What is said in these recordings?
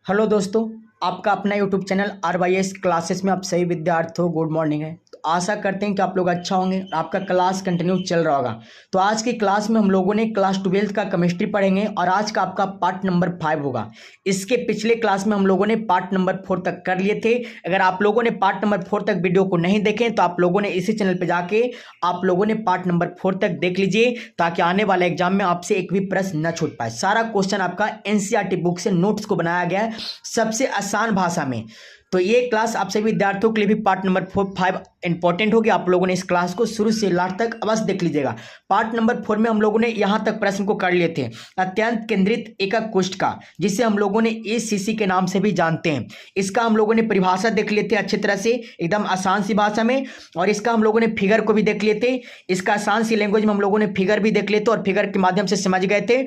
Hello दोस्तों, आपका अपना यूट्यूब चैनल RYS क्लासेस में आप सभी विद्यार्थियों गुड मॉर्निंग है। तो आशा करते हैं कि आप लोग अच्छा होंगे और आपका क्लास कंटिन्यू चल रहा होगा। तो आज की क्लास में हम लोगों ने क्लास 12th का केमिस्ट्री पढ़ेंगे और आज का आपका पार्ट नंबर 5 होगा। इसके पिछले क्लास में हम लोगों ने पार्ट नंबर 4 तक कर लिए थे। अगर आप लोगों ने पार्ट नंबर 4 तक वीडियो को नहीं देखे तो आप लोगों ने इसी चैनल पर जाके आप लोगों ने पार्ट नंबर 4 तक देख लीजिए, ताकि आने वाले एग्जाम में आपसे एक भी प्रश्न न छूट पाए। सारा क्वेश्चन आपका NCERT बुक से नोट्स को बनाया गया है सबसे आसान भाषा में। तो ये क्लास आप सभी विद्यार्थियों के लिए भी पार्ट नंबर 5 इंपॉर्टेंट होगी। आप लोगों ने इस क्लास को शुरू से लास्ट तक अवश्य देख लीजिएगा। पार्ट नंबर 4 में हम लोगों ने यहां तक प्रश्न को कर लिए थे अत्यंत केंद्रित एकक कोष्ठ का, जिसे हम लोगों ने ACC के नाम से भी जानते हैं। इसका हम लोगों ने परिभाषा देख लिए थे अच्छी तरह से, एकदम आसान सी भाषा में। और इसका हम लोगों ने फिगर को भी देख लिए थे। इसका आसान सी लैंग्वेज में हम लोगों ने फिगर भी देख लिए थे और फिगर के माध्यम से समझ गए थे।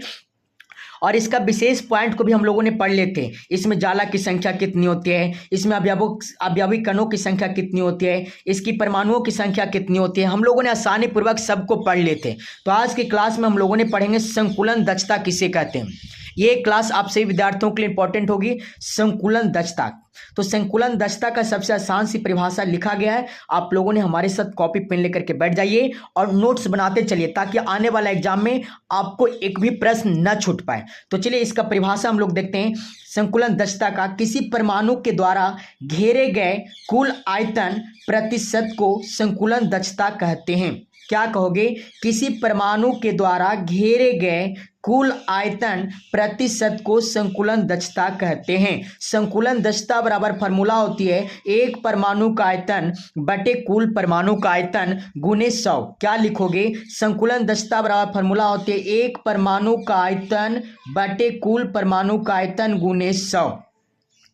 और इसका विशेष पॉइंट को भी हम लोगों ने पढ़ लेते। इसमें जाला की संख्या कितनी होती है, इसमें अवयवी कणों की संख्या कितनी होती है, इसकी परमाणुओं की संख्या कितनी होती है, हम लोगों ने आसानी पूर्वक सबको पढ़ लेते। तो आज की क्लास में हम लोगों ने पढ़ेंगे संकुलन दक्षता किसे कहते हैं। ये क्लास आप सभी विद्यार्थियों के लिए इंपॉर्टेंट होगी। संकुलन दक्षता, तो संकुलन दक्षता का सबसे आसान सी परिभाषा लिखा गया है। आप लोगों ने हमारे साथ कॉपी पेन लेकर के बैठ जाइए और नोट्स बनाते चलिए, ताकि आने वाला एग्जाम में आपको एक भी प्रश्न न छूट पाए। तो चलिए इसका परिभाषा हम लोग देखते हैं। संकुलन दक्षता का किसी परमाणु के द्वारा घेरे गए कुल आयतन प्रतिशत को संकुलन दक्षता कहते हैं। क्या कहोगे? किसी परमाणु के द्वारा घेरे गए कुल आयतन प्रतिशत को संकुलन दक्षता कहते हैं। संकुलन दक्षता बराबर फॉर्मूला होती है एक परमाणु का आयतन बटे कुल परमाणु का आयतन गुने 100। क्या लिखोगे? संकुलन दक्षता बराबर फॉर्मूला होती है एक परमाणु का आयतन बटे कुल परमाणु का आयतन गुने 100।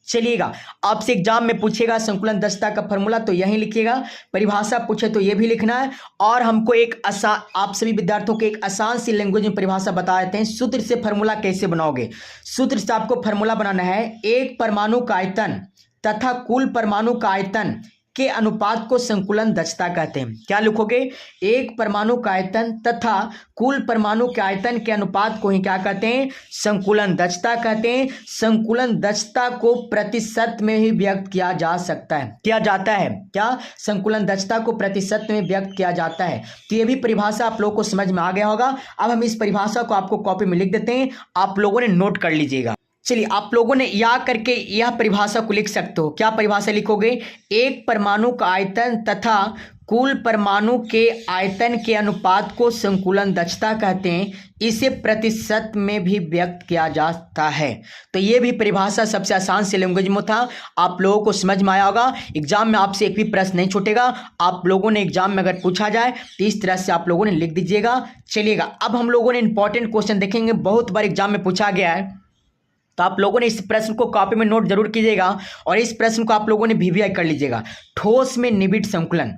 चलिएगा, आपसे एग्जाम में पूछेगा संकुलन दक्षता का फॉर्मूला, तो यही लिखिएगा। परिभाषा पूछे तो ये भी लिखना है। और हमको एक आप सभी विद्यार्थियों को एक आसान सी लैंग्वेज में परिभाषा बता देते हैं। सूत्र से फॉर्मूला कैसे बनाओगे? सूत्र से आपको फॉर्मूला बनाना है एक परमाणु का आयतन तथा कुल परमाणु का आयतन के अनुपात को संकुलन दक्षता कहते हैं। क्या लिखोगे? एक परमाणु का आयतन तथा कुल परमाणु के आयतन के अनुपात को ही क्या कहते हैं? संकुलन दक्षता कहते हैं। संकुलन दक्षता को प्रतिशत में ही व्यक्त किया जा सकता है, किया जाता है। क्या? संकुलन दक्षता को प्रतिशत में व्यक्त किया जाता है। तो ये भी परिभाषा आप लोगों को समझ में आ गया होगा। अब हम इस परिभाषा को आपको कॉपी में लिख देते हैं, आप लोगों ने नोट कर लीजिएगा। चलिए, आप लोगों ने या करके यह परिभाषा को लिख सकते हो। क्या परिभाषा लिखोगे? एक परमाणु का आयतन तथा कुल परमाणु के आयतन के अनुपात को संकुलन दक्षता कहते हैं। इसे प्रतिशत में भी व्यक्त किया जाता है। तो ये भी परिभाषा सबसे आसान से लैंग्वेज में था, आप लोगों को समझ में आया होगा। एग्जाम में आपसे एक भी प्रश्न नहीं छूटेगा। आप लोगों ने एग्जाम में अगर पूछा जाए तो इस तरह से आप लोगों ने लिख दीजिएगा। चलिएगा, अब हम लोगों ने इंपॉर्टेंट क्वेश्चन देखेंगे, बहुत बार एग्जाम में पूछा गया है। तो आप लोगों ने इस प्रश्न को कॉपी में नोट जरूर कीजिएगा और इस प्रश्न को आप लोगों ने VVI कर लीजिएगा। ठोस में निबिड़ संकुलन।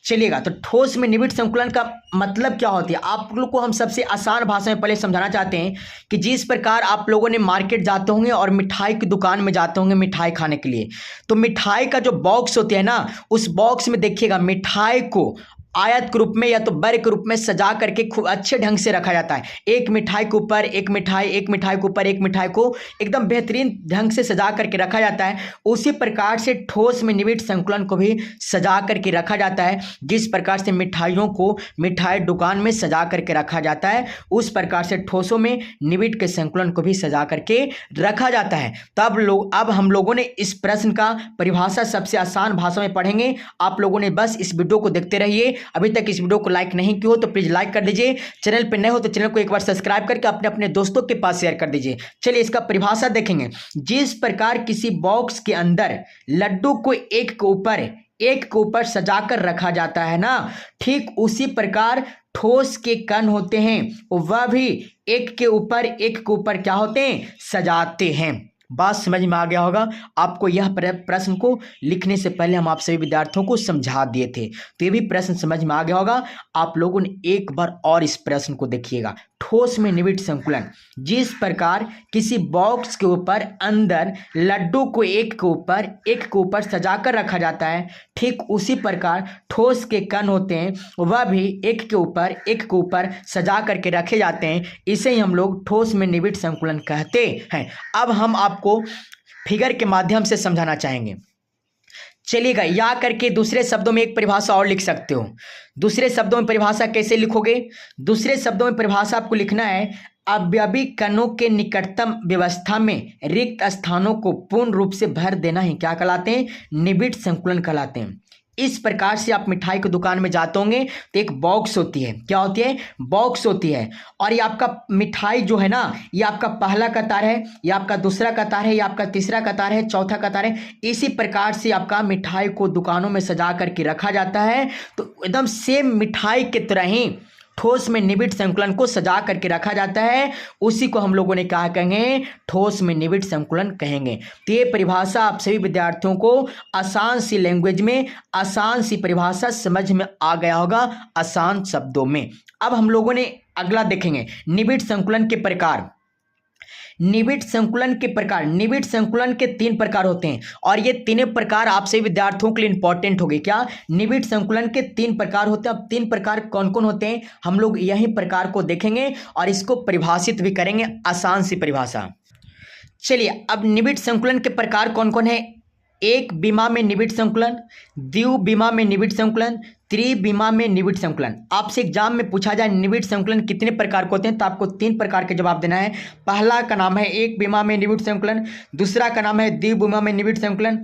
चलिएगा, तो ठोस में निबिड़ संकुलन का मतलब क्या होती है आप लोग को हम सबसे आसान भाषा में पहले समझाना चाहते हैं कि जिस प्रकार आप लोगों ने मार्केट जाते होंगे और मिठाई की दुकान में जाते होंगे मिठाई खाने के लिए, तो मिठाई का जो बॉक्स होते हैं ना, उस बॉक्स में देखिएगा मिठाई को आयत के रूप में या तो वर्ग के रूप में सजा करके खूब अच्छे ढंग से रखा जाता है। एक मिठाई के ऊपर एक मिठाई, एक मिठाई के ऊपर एक मिठाई को एकदम बेहतरीन ढंग से सजा करके रखा जाता है। उसी प्रकार से ठोस में निबिड़ संकुलन को भी सजा करके रखा जाता है। जिस प्रकार से मिठाइयों को मिठाई दुकान में सजा करके रखा जाता है, उस प्रकार से ठोसों में निबिड़ के संकुलन को भी सजा करके रखा जाता है। अब हम लोगों ने इस प्रश्न का परिभाषा सबसे आसान भाषा में पढ़ेंगे। आप लोगों ने बस इस वीडियो को देखते रहिए। अभी तक इस वीडियो को लाइक नहीं किया हो तो प्लीज लाइक कर दीजिए। चैनल पर नए हो तो चैनल को एक बार सब्सक्राइब करके अपने अपने दोस्तों के पास शेयर कर दीजिए। चलिए इसका परिभाषा देखेंगे। जिस प्रकार किसी बॉक्स के अंदर लड्डू को एक के ऊपर सजाकर रखा जाता है ना, ठीक उसी प्रकार ठोस के कण होते हैं, वह भी एक के ऊपर क्या होते हैं? सजाते हैं। बात समझ में आ गया होगा। आपको यह प्रश्न को लिखने से पहले हम आप सभी विद्यार्थियों को समझा दिए थे, तो ये भी प्रश्न समझ में आ गया होगा। आप लोगों ने एक बार और इस प्रश्न को देखिएगा। ठोस में निबिड़ संकुलन, जिस प्रकार किसी बॉक्स के ऊपर अंदर लड्डू को एक के ऊपर सजाकर रखा जाता है, ठीक उसी प्रकार ठोस के कण होते हैं, वह भी एक के ऊपर सजा करके रखे जाते हैं। इसे ही हम लोग ठोस में निबिड़ संकुलन कहते हैं। अब हम आपको फिगर के माध्यम से समझाना चाहेंगे। चलिएगा, या करके दूसरे शब्दों में एक परिभाषा और लिख सकते हो। दूसरे शब्दों में परिभाषा कैसे लिखोगे? दूसरे शब्दों में परिभाषा आपको लिखना है, अवयवी कणों के निकटतम व्यवस्था में रिक्त स्थानों को पूर्ण रूप से भर देना ही क्या कहलाते हैं? निबिड़ संकुलन कहलाते हैं। इस प्रकार से आप मिठाई की दुकान में जाते होंगे तो एक बॉक्स होती है, क्या होती है? बॉक्स होती है। और ये आपका मिठाई जो है ना, ये आपका पहला कतार है, ये आपका दूसरा कतार है, ये आपका तीसरा कतार है, चौथा कतार है। इसी प्रकार से आपका मिठाई को दुकानों में सजा करके रखा जाता है। तो एकदम सेम मिठाई की तरह ही ठोस में निबिड़ संकुलन को सजा करके रखा जाता है। उसी को हम लोगों ने कहा कहेंगे, ठोस में निबिड़ संकुलन कहेंगे। तो ये परिभाषा आप सभी विद्यार्थियों को आसान सी लैंग्वेज में, आसान सी परिभाषा समझ में आ गया होगा, आसान शब्दों में। अब हम लोगों ने अगला देखेंगे, निबिड़ संकुलन के प्रकार। निबिड़ संकुलन के प्रकार, निबिड़ संकुलन के 3 प्रकार होते हैं और ये तीनों प्रकार आप सभी विद्यार्थियों के लिए इंपॉर्टेंट हो गए। क्या? निबिड़ संकुलन के 3 प्रकार होते हैं। अब 3 प्रकार कौन कौन होते हैं हम लोग यही प्रकार को देखेंगे और इसको परिभाषित भी करेंगे, आसान सी परिभाषा। चलिए, अब निबिड़ संकुलन के प्रकार कौन कौन है? एक विमा में निबिड़ संकुलन, द्विविमा में निबिड़ संकुलन, त्रिविमा में निबिड़ संकुलन। आपसे एग्जाम में पूछा जाए निबिड़ संकुलन कितने प्रकार के होते हैं तो आपको 3 प्रकार के जवाब देना है। पहला का नाम है एक विमा में निबिड़ संकुलन, दूसरा का नाम है द्विविमा में निबिड़ संकुलन,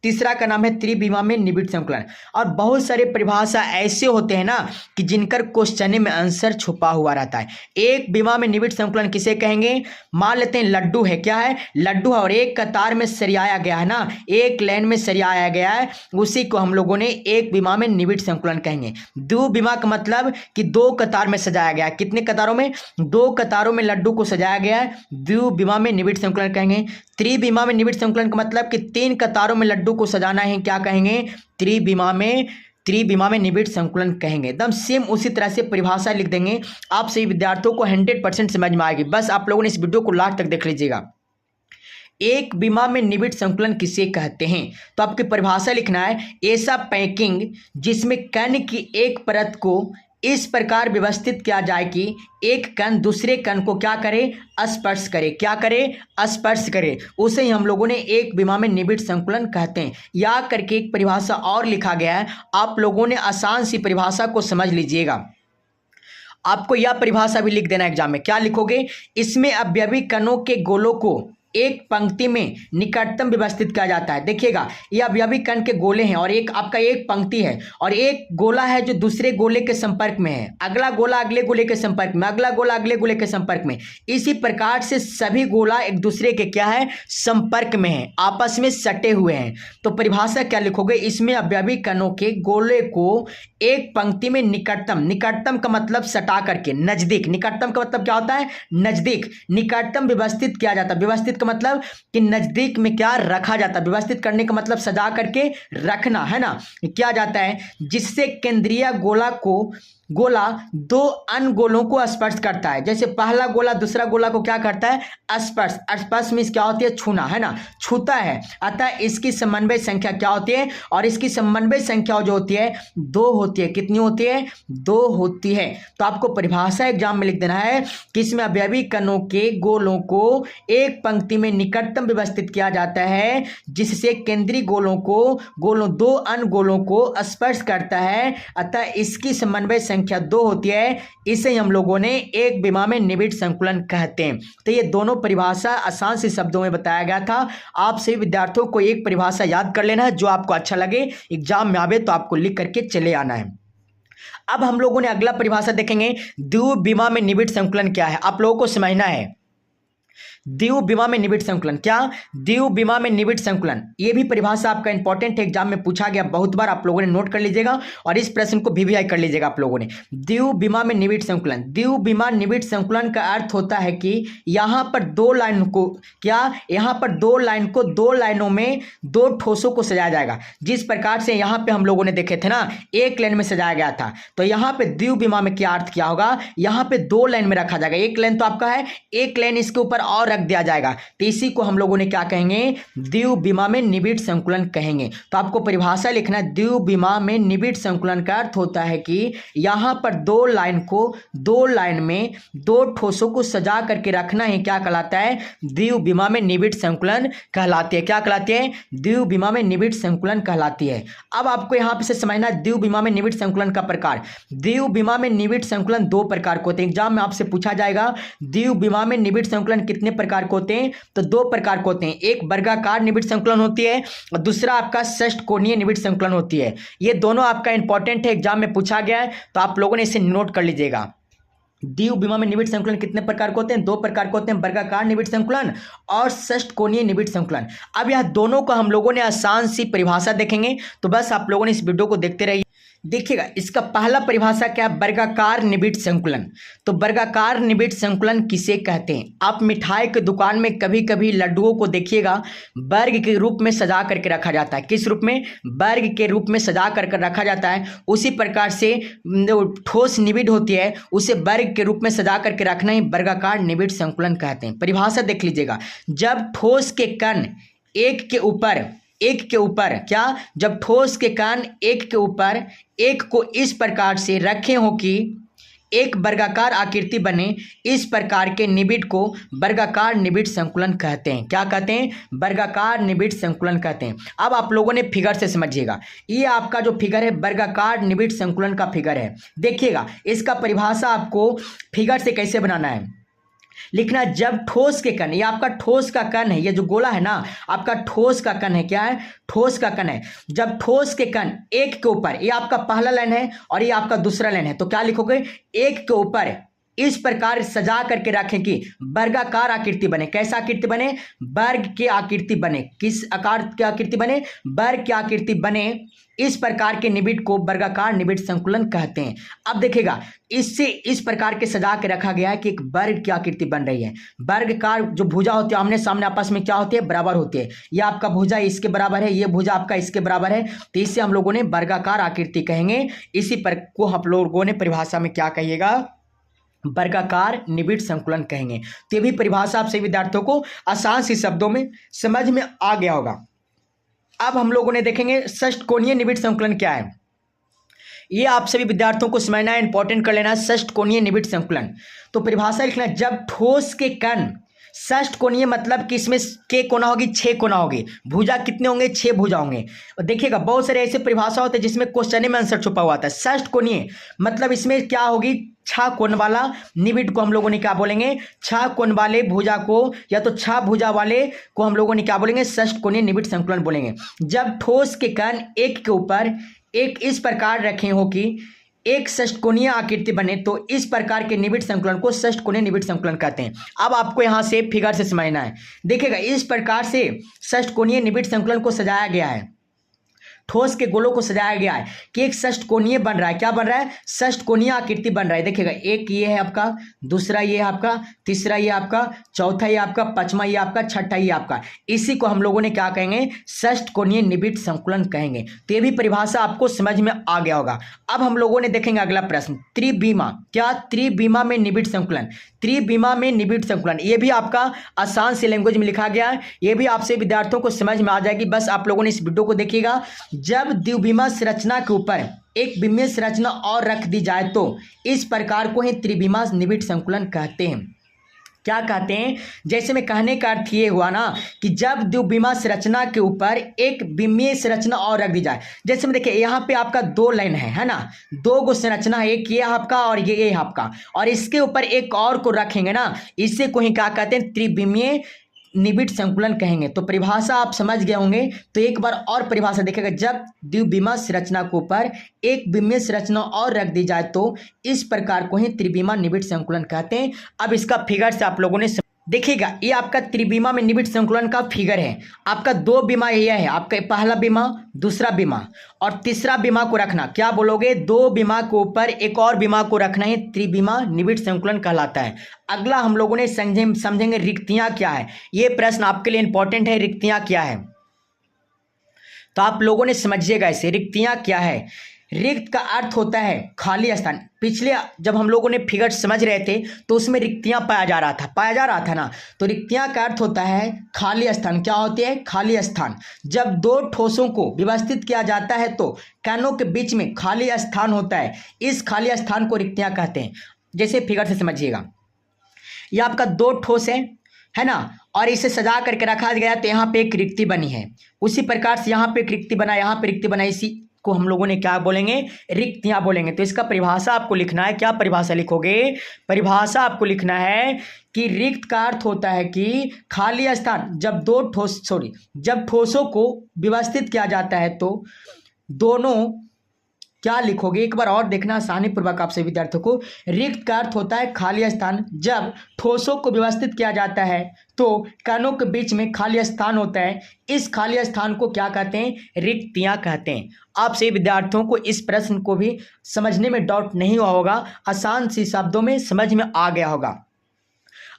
तीसरा का नाम है त्रिविमा में निबिड़ संकुलन। और बहुत सारे परिभाषा ऐसे होते हैं ना कि जिनकर क्वेश्चन में आंसर छुपा हुआ रहता है। एक विमा में निबिड़ संकुलन किसे कहेंगे? मान लेते हैं लड्डू है, क्या है? लड्डू है और एक कतार में सरियाया गया है ना, एक लाइन में सरियाया गया है, उसी को हम लोगों ने एक विमा में निबिड़ संकुलन कहेंगे। द्विविमा का मतलब कि 2 कतार में सजाया गया है। कितने कतारों में? 2 कतारों में लड्डू को सजाया गया है, द्विविमा में निबिड़ संकुलन कहेंगे। त्रिविमा में निबिड़ संकुलन का मतलब कि 3 कतारों में लड्डू को सजाना है, क्या कहेंगे? त्रिविमा में निबिड़ संकुलन कहेंगे। एकदम सेम उसी तरह से परिभाषा लिख देंगे, आप सभी विद्यार्थियों को 100% समझ में आएगी। बस आप लोगों ने इस वीडियो को लास्ट तक देख लीजिएगा। एक विमा में निबिड़ संकुलन किसे कहते हैं? तो आपकी परिभाषा लिखना है, ऐसा पैकिंग जिसमें कण की एक परत को इस प्रकार व्यवस्थित किया जाए कि एक कण दूसरे कण को क्या करे? स्पर्श करे। क्या करे? स्पर्श करे। उसे ही हम लोगों ने एक विमा में निबिड़ संकुलन कहते हैं। या करके एक परिभाषा और लिखा गया है, आप लोगों ने आसान सी परिभाषा को समझ लीजिएगा। आपको यह परिभाषा भी लिख देना एग्जाम में। क्या लिखोगे? इसमें अवयवी कणों के गोलों को एक पंक्ति में निकटतम व्यवस्थित किया जाता है। देखिएगा, ये अवयवी कण के गोले हैं और एक आपका एक पंक्ति है और एक गोला है जो दूसरे गोले के संपर्क में है, अगला गोला अगले गोले के संपर्क में, अगला गोला अगले गोले के संपर्क में। इसी प्रकार से सभी गोला एक दूसरे के क्या है? संपर्क में है, आपस में सटे हुए हैं। तो परिभाषा क्या लिखोगे? इसमें अवयवी कणों के गोले को एक पंक्ति में निकटतम, निकटतम का मतलब सटा करके, नजदीक, निकटतम का मतलब क्या होता है? नजदीक, निकटतम व्यवस्थित किया जाता है। व्यवस्थित का मतलब कि नजदीक में क्या रखा जाता है? व्यवस्थित करने का मतलब सजा करके रखना है ना, किया जाता है, जिससे केंद्रीय गोला 2 अन्य गोलों को स्पर्श करता है। जैसे पहला गोला दूसरा गोला को क्या करता है? स्पर्श। स्पर्श मीन्स क्या होती है? छूना, है ना, छूता है। अतः इसकी समन्वय संख्या क्या होती है? और इसकी समन्वय संख्या जो होती है 2 होती है। कितनी होती है? 2 होती है। तो आपको परिभाषा एग्जाम में लिख देना है कि इसमें अवयवी कणों के गोलों को एक पंक्ति में निकटतम व्यवस्थित किया जाता है, जिससे केंद्रीय गोलों 2 अन्य गोलों को स्पर्श करता है। अतः इसकी समन्वय संख्या 2 होती है। इसे हम लोगों ने एक विमा में निबिड़ संकुलन कहते हैं। तो ये दोनों परिभाषा आसान से शब्दों में बताया गया था। आप सभी विद्यार्थियों को एक परिभाषा याद कर लेना है, जो आपको अच्छा लगे एग्जाम में आवे तो आपको लिख करके चले आना है। अब हम लोगों ने अगला परिभाषा देखेंगे, द्विविमा में निबिड़ संकुलन क्या है? आप लोगों को समझना है। द्विविमा में निबिड़ संकुलन, क्या? द्विविमा में निबिड़ संकुलन, ये भी परिभाषा आपका इंपॉर्टेंट है, एग्जाम में पूछा गया बहुत बार, आप लोगों ने नोट कर लीजिएगा और इस प्रश्न को VVI कर लीजिएगा आप लोगों ने। द्विविमा में निबिड़ संकुलन, द्विविमा निबिड़ संकुलन का अर्थ होता है कि यहाँ पर 2 लाइन को क्या, यहाँ पर 2 लाइन को 2 लाइनों में 2 ठोसों को सजाया जाएगा। जिस प्रकार से यहाँ पे हम लोगों ने देखे थे ना, एक लाइन में सजाया गया था, तो यहाँ पे द्विविमा में क्या अर्थ क्या होगा? यहाँ पे 2 लाइन में रखा जाएगा। एक लाइन तो आपका है, एक लाइन इसके ऊपर और रख दिया जाएगा तो इसी को हम लोगों ने क्या कहेंगे, द्विविमा में निबिड़ संकुलन कहेंगे। तो आपको परिभाषा लिखना है, द्विविमा में निबिड़ संकुलन का अर्थ होता है कि यहाँ पर दो लाइन में दो ठोसों को सजा करके रखना ही क्या कहलाता है, द्विविमा में निबिड़ संकुलन कहलाती है। क्या कहलाती है, द्विविमा में निबिड़ संकुलन कहलाती है। अब आपको यहाँ पे से समझना है द्विविमा में निबिड़ संकुलन का प्रकार। द्विविमा में निबिड़ संकुलन दो प्रकार के होते हैं। एग्जाम में आपसे पूछा जाएगा द्विविमा में निबिड़ संकुलन कितने प्रकार के होते हैं, तो दो प्रकार के होते हैं। एक वर्गाकार निबिड़ संकुलन होती है और दूसरा आपका षष्ठकोणीय निबिड़ संकुलन होती है। ये दोनों आपका इंपॉर्टेंट है, एग्जाम में पूछा गया है, तो आप लोगों ने इसे नोट कर लीजिएगा। द्विविमा में निबिड़ संकुलन कितने प्रकार के होते हैं, दो प्रकार के होते हैं, वर्गाकार निबिड़ संकुलन और षष्ठकोणीय निबिड़ संकुलन। अब यह दोनों को हम लोगों ने आसान सी परिभाषा देखेंगे, तो बस आप लोगों ने इस वीडियो को देखते रहिए। देखिएगा, इसका पहला परिभाषा क्या है, वर्गाकार निबिड़ संकुलन। तो वर्गाकार निबिड़ संकुलन किसे कहते हैं, आप मिठाई की दुकान में कभी कभी लड्डुओं को देखिएगा वर्ग के रूप में सजा करके रखा जाता है। किस रूप में, वर्ग के रूप में सजा करके रखा जाता है। उसी प्रकार से ठोस निबिड़ होती है उसे वर्ग के रूप में सजा करके रखना ही वर्गाकार निबिड़ संकुलन कहते हैं। परिभाषा देख लीजिएगा, जब ठोस के कण एक के ऊपर क्या, जब ठोस के कण एक के ऊपर एक को इस प्रकार से रखे हो कि एक वर्गाकार आकृति बने, इस प्रकार के निबिड़ को वर्गाकार निबिड़ संकुलन कहते हैं। क्या कहते हैं, वर्गाकार निबिड़ संकुलन कहते हैं। अब आप लोगों ने फिगर से समझिएगा, ये आपका जो फिगर है वर्गाकार निबिड़ संकुलन का फिगर है। देखिएगा, इसका परिभाषा आपको फिगर से कैसे बनाना है, लिखना, जब ठोस के कण, ये आपका ठोस का कण है, ये जो गोला है ना आपका ठोस का कण है। क्या है, ठोस का कण है। जब ठोस के कण एक के ऊपर, ये आपका पहला लाइन है और ये आपका दूसरा लाइन है, तो क्या लिखोगे, एक के ऊपर इस प्रकार सजा करके रखें कि वर्गाकार आकृति बने। कैसा आकृति बने, वर्ग की आकृति बने। किस आकार की आकृति बने, वर्ग की आकृति बने। इस प्रकार के निबिड़ को वर्गाकार निबिड़ संकुलन कहते हैं। अब देखिएगा, इससे इस प्रकार के सजा के रखा गया है कि एक वर्ग की आकृति बन रही है। वर्गाकार जो भुजा होती है आमने सामने आपस में क्या होती है, बराबर होती है। ये आपका भुजा इसके बराबर है, ये भुजा आपका इसके बराबर है, तो इससे हम लोगों ने वर्गाकार आकृति कहेंगे। इसी पर को हम लोगों ने परिभाषा में क्या कहिएगा, वर्गाकार निबिड़ संकुलन कहेंगे। तो ये भी परिभाषा आप सभी विद्यार्थियों को आसान सी शब्दों में समझ में आ गया होगा। अब हम लोगों ने देखेंगे षष्ठकोणीय निबिड़ संकुलन क्या है। ये आप सभी विद्यार्थियों को समझना है, इंपॉर्टेंट कर लेना है। षष्ठकोणीय निबिड़ संकुलन, तो परिभाषा लिखना, जब ठोस के कण, षष्ठकोणीय मतलब कि इसमें के कोना होगी, 6 कोना होगी, भुजा कितने होंगे, 6 भुजा होंगे। और देखिएगा, बहुत सारे ऐसे परिभाषा होते हैं जिसमें क्वेश्चन में आंसर छुपा हुआ था। षष्ठकोणीय मतलब इसमें क्या होगी, 6 कोण वाला निबिड़ को हम लोगों ने क्या बोलेंगे, 6 कोण वाले भुजा को या तो 6 भुजा वाले को हम लोगों ने क्या बोलेंगे, षष्ठकोणीय निबिड़ संकुलन बोलेंगे। जब ठोस के कण एक के ऊपर एक इस प्रकार रखे हो कि एक षष्ठकोणीय आकृति बने, तो इस प्रकार के निबिड़ संकुलन को षष्ठकोणीय निबिड़ संकुलन कहते हैं। अब आपको यहां से फिगर से समझना है। देखिएगा, इस प्रकार से षष्ठकोणीय निबिड़ संकुलन को सजाया गया है, ठोस के गोलों को सजाया गया है कि एक षष्ठकोणीय बन रहा है। क्या बन रहा है, षष्ठकोणीय आकृति बन रहा है। देखिएगा, एक ये है आपका, दूसरा ये है आपका, तीसरा ये आपका, चौथा ये आपका, पांचवा ये आपका, छठा ये आपका। इसी को हम लोगों ने क्या कहेंगे, षष्ठकोणीय निबिड़ संकुलन कहेंगे। तो ये भी परिभाषा आपको समझ में आ गया होगा। अब हम लोगों ने देखेंगे अगला प्रश्न, त्रिविमा। क्या, त्रिविमा में निबिड़ संकुलन, त्रिविमा में निबिड़ संकुलन, ये भी आपका आसान सी लैंग्वेज में लिखा गया है। ये भी आपसे विद्यार्थियों को समझ में आ जाएगी। बस आप लोगों ने इस वीडियो को देखिएगा। जब द्विविमा संरचना के ऊपर एक विमीय संरचना और रख दी जाए तो इस प्रकार को ही त्रिविमा निबिड़ संकुलन कहते हैं। क्या कहते हैं, जैसे में कहने का अर्थ ये हुआ ना कि जब द्विविमा संरचना के ऊपर एक विमीय संरचना और रख दी जाए। जैसे में देखिए, यहाँ पे आपका 2 लाइन है ना, 2 गो संरचना है, एक ये आपका और ये आपका, और इसके ऊपर एक और को रखेंगे ना, इसे को ही क्या कहते हैं, त्रिविमीय निबिड़ संकुलन कहेंगे। तो परिभाषा आप समझ गए होंगे। तो एक बार और परिभाषा देखिएगा, जब द्विविमा संरचना के ऊपर एक विमीय संरचना और रख दी जाए तो इस प्रकार को ही त्रिविमा निबिड़ संकुलन कहते हैं। अब इसका फिगर से आप लोगों ने देखिएगा, ये आपका त्रिविमा में निबिड़ संकुलन का फिगर है। आपका 2 विमा यह है, आपका पहला विमा, दूसरा विमा और तीसरा विमा को रखना। क्या बोलोगे, 2 विमा के ऊपर एक और विमा को रखना है, त्रिविमा निबिड़ संकुलन कहलाता है। अगला हम लोगों ने समझेंगे रिक्तियां क्या है। ये प्रश्न आपके लिए इंपॉर्टेंट है, रिक्तियां क्या है, तो आप लोगों ने समझिएगा इसे, रिक्तियां क्या है। रिक्त का अर्थ होता है खाली स्थान। पिछले जब हम लोगों ने फिगर समझ रहे थे तो उसमें रिक्तियां पाया जा रहा था ना। तो रिक्तियां का अर्थ होता है खाली स्थान। क्या होती है? खाली स्थान। जब दो ठोसों को व्यवस्थित किया जाता है तो कैनों के बीच में खाली स्थान होता है, इस खाली स्थान को रिक्तियां कहते हैं। जैसे फिगर से समझिएगा, यह आपका दो ठोस है ना, और इसे सजा करके रखा गया तो यहाँ पे एक रिक्ति बनी है। उसी प्रकार से यहाँ पे एक रिक्ति बना, यहाँ पे रिक्ति बना, इसी को हम लोगों ने क्या बोलेंगे? रिक्तियां बोलेंगे। तो इसका परिभाषा आपको लिखना है। क्या परिभाषा लिखोगे? परिभाषा आपको लिखना है कि रिक्त का अर्थ होता है कि खाली स्थान। जब ठोसों को व्यवस्थित किया जाता है तो दोनों, क्या लिखोगे एक बार और देखना आसानी पूर्वक आप सभी विद्यार्थियों को। रिक्त का अर्थ होता है खाली स्थान। जब ठोसों को व्यवस्थित किया जाता है तो कणों के बीच में खाली स्थान होता है, इस खाली स्थान को क्या कहते हैं? रिक्तियां कहते हैं। आप सभी विद्यार्थियों को इस प्रश्न को भी समझने में डाउट नहीं हुआ होगा, आसान सी शब्दों में समझ में आ गया होगा।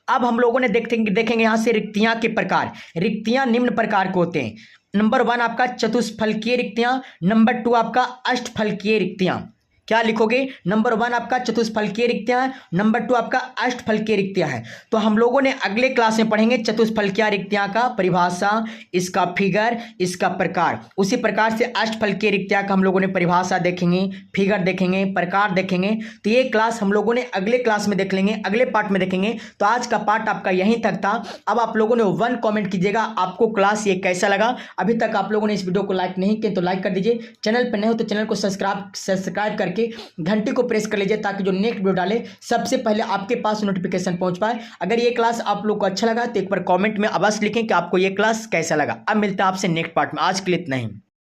अब हम लोगों ने देखेंगे यहाँ से रिक्तियां के प्रकार। रिक्तियां निम्न प्रकार के होते हैं। नंबर 1 आपका चतुष्फलकीय रिक्तियां, नंबर 2 आपका अष्टफलकीय रिक्तियां। क्या लिखोगे? नंबर 1 आपका चतुष्फलकीय रिक्तियां, नंबर 2 आपका अष्टफलकीय रिक्तियां है। तो हम लोगों ने अगले क्लास में पढ़ेंगे चतुष्फलकीय रिक्तियां का परिभाषा, इसका फिगर, इसका प्रकार। उसी प्रकार से अष्टफलकीय रिक्तियां का हम लोगों ने परिभाषा देखेंगे, फिगर देखेंगे, प्रकार देखेंगे। तो ये क्लास हम लोगों ने अगले क्लास में देख लेंगे, अगले पार्ट में देखेंगे। तो आज का पार्ट आपका यहीं तक था। अब आप लोगों ने 1 कॉमेंट कीजिएगा, आपको क्लास ये कैसा लगा। अभी तक आप लोगों ने इस वीडियो को लाइक नहीं किया तो लाइक कर दीजिए। चैनल पर नए हो तो चैनल को सब्सक्राइब करके घंटी को प्रेस कर लीजिए ताकि जो नेक्स्ट वीडियो डाले सबसे पहले आपके पास नोटिफिकेशन पहुंच पाए। अगर ये क्लास आप लोग को अच्छा लगा तो एक बार कमेंट में अवश्य लिखें कि आपको ये क्लास कैसा लगा। अब मिलता है आपसे नेक्स्ट पार्ट में। आज के लिए इतना ही।